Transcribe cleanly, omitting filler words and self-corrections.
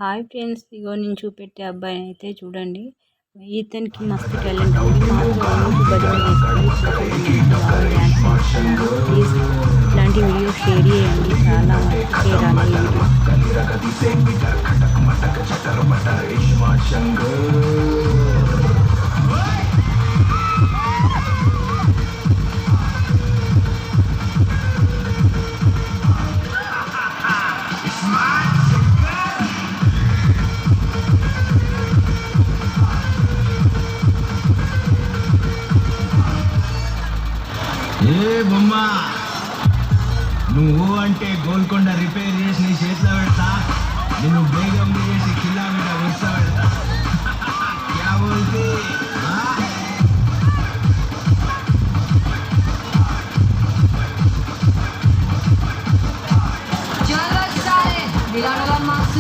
Hi friends, ఇగో నేను చూపెట్టే అబ్బాయిని అయితే చూడండి. ఇతనికి మస్తు టాలెంట్ ఉంది. మాతో రోజు భజన చేసుకొని బాగా డ్యాన్స్ చేస్తున్నారు. ప్లీజ్ ఇట్లాంటి వీడియో షేర్ చేయండి, చాలా మస్తు చేరాలి ఈ వీడియో. ఏ బొమ్మ, నువ్వు అంటే గోల్కొండ రిపేర్ చేసి నీ చేతిలో పెడతా. నేను బేగం చేసి కిలోమీటర్ వస్తా పెడతా. క్యా బోల్తే Ciao, Sale, di la nuova Max